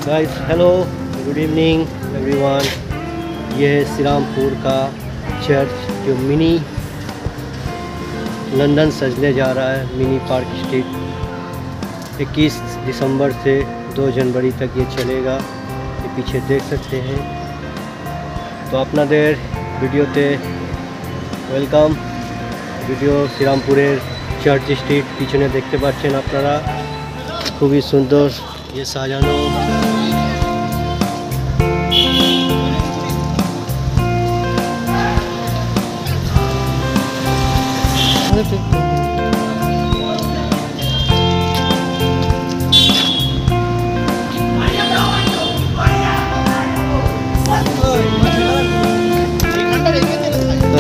Guys hello good evening everyone. ये है श्रीरामपुर का चर्च जो मिनी लंदन सजने जा रहा है। मिनी पार्क स्ट्रीट 21 दिसंबर से 2 जनवरी तक ये चलेगा। ये पीछे देख सकते हैं। तो আপনাদের ভিডিওতে ওয়েলকাম। ভিডিও শ্রীরামপুরের চার্চ স্ট্রিট পিছনে দেখতে পাচ্ছেন আপনারা, খুবই সুন্দর ये সাজানো।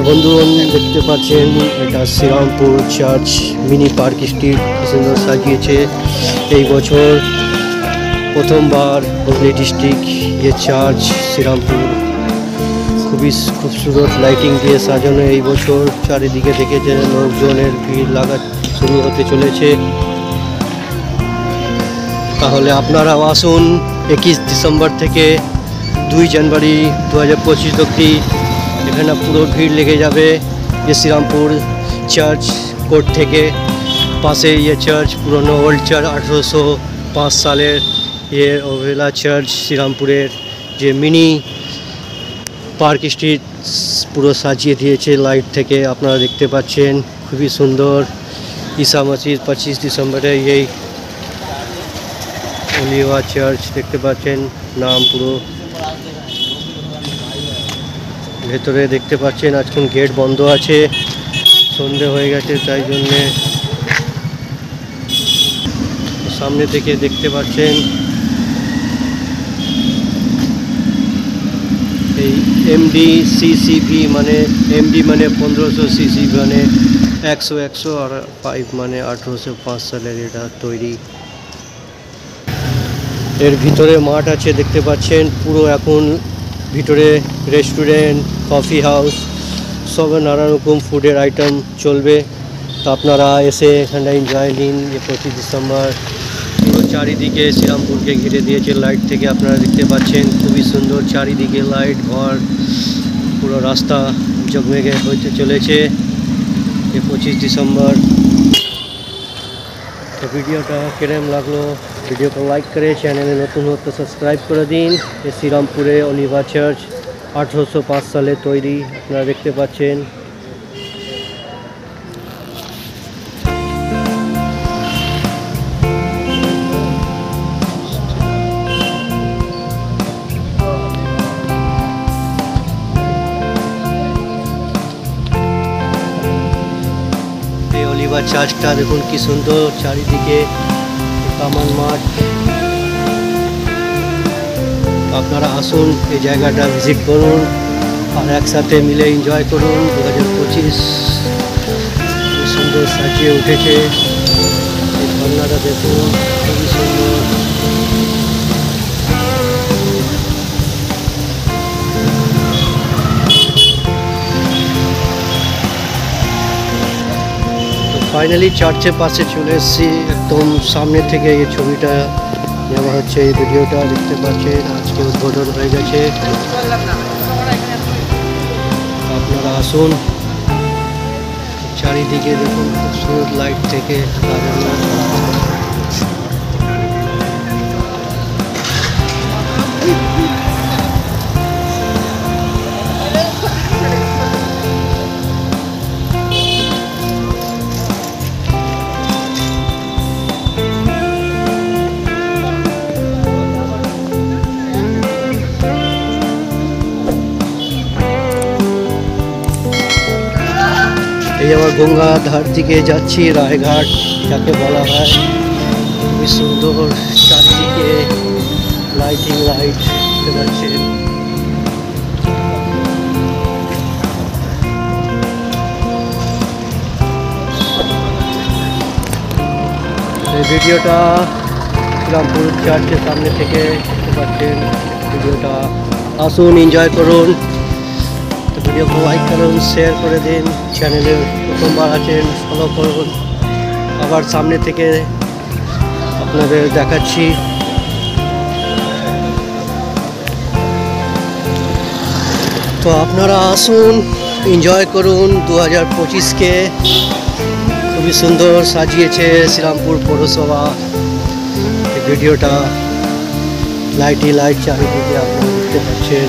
বন্ধুগণ দেখতে পাচ্ছেন এটা Serampore church mini park street সুন্দর সাজিয়েছে। এই বছর প্রথমবার হুগলি ডিস্ট্রিক্ট ये চার্চ শ্রীরামপুর খুবই খুবসুরত লাইটিং দিয়ে সাজানো। এই বছর চারিদিকে দেখেছেন লোকজনের ভিড় লাগা শুরু হতে চলেছে। তাহলে আপনারাও আসুন 21 ডিসেম্বর থেকে 2 জানুয়ারি 2025 অবধি। এখানে পুরো ভিড় লেগে যাবে। ये শ্রীরামপুর চার্চ কোর্ট থেকে পাশে ये চার্চ পুরনো ওল্ড চার্চ 1805 সালের ये ओवेला চার্চ শ্রীরামপুরের যে মিনি পার্ক স্ট্রিট পুরো সাজিয়ে দিয়েছে লাইট থেকে। আপনারা দেখতে পাচ্ছেন খুবই সুন্দর। ঈসা মসজিদ 25 ডিসেম্বরে এই ওলিওয়া চার্চ দেখতে পাচ্ছেন নাম পুরো। ভেতরে দেখতে পাচ্ছেন আজকাল গেট বন্ধ আছে, সন্ধে হয়ে গেছে তাই জন্যে। সামনে থেকে দেখতে পাচ্ছেন এই এমডি সিসিবি মানে এমডি মানে 1500 সিসি মানে 100 আর 5 মানে 1805 সালের এটা তৈরি। এর ভিতরে মাঠ আছে দেখতে পাচ্ছেন পুরো। এখন ভিতরে রেস্টুরেন্ট কফি হাউস সব নানা রকম ফুডের আইটেম চলবে। তো আপনারা এসে এখানে এনজয় নিন। 25 ডিসেম্বর পুরো চারিদিকে শ্রীরামপুরকে ঘিরে দিয়েছে লাইট থেকে। আপনারা দেখতে পাচ্ছেন খুবই সুন্দর চারিদিকে লাইট, ঘর, পুরো রাস্তা জগমেগে হতে চলেছে 25 ডিসেম্বর। তো ভিডিওটা কেরম লাগলো ভিডিও को লাইক করে চ্যানেলে নতুন হতে সাবস্ক্রাইব করে দিন। এই শ্রীরামপুরে অলিভা চার্চ 1805 সালে তৈরি আপনারা দেখতে পাচ্ছেন। এই অলিভা চার্চটা দেখুন কি সুন্দর চারিদিকে কামান মাঠ। আপনারা আসুন এই জায়গাটা ভিজিট করুন আর একসাথে মিলে এনজয় করুন। 2025 সুন্দর সাজিয়ে উঠেছে। এই ঝর্ণাটা দেখুন খুবই সুন্দর। ফাইনালি চার্চের পাশে চলে এসেছি। একদম সামনে থেকে এই ছবিটা নেওয়া হচ্ছে। এই ভিডিওটা দেখতে পাচ্ছেন আজকে উদ্বোধন হয়ে গেছে। আপনারা আসুন চারিদিকে দেখুন খুবসুরত লাইট থেকে সাজানো। এই আবার গঙ্গা ধার দিকে যাচ্ছি, রায়ঘাট যাকে বলা হয়। খুবই সুন্দর চারিদিকে লাইটিং লাইট দেখতে পাচ্ছেন। এই ভিডিওটা শ্রীরামপুর চার্চের সামনে থেকে দেখতে পাচ্ছেন। ভিডিওটা আসুন এনজয় করুন। তো ভিডিওকে লাইক করুন, শেয়ার করে দিন। চ্যানেলে প্রথমবার আছেন ফলো করুন। আবার সামনে থেকে আপনাদের দেখাচ্ছি। তো আপনারা আসুন, এনজয় করুন 2025কে। খুবই সুন্দর সাজিয়েছে শ্রীরামপুর পৌরসভা। এই ভিডিওটা লাইট চারিদিকে আপনারা দেখতে পাচ্ছেন।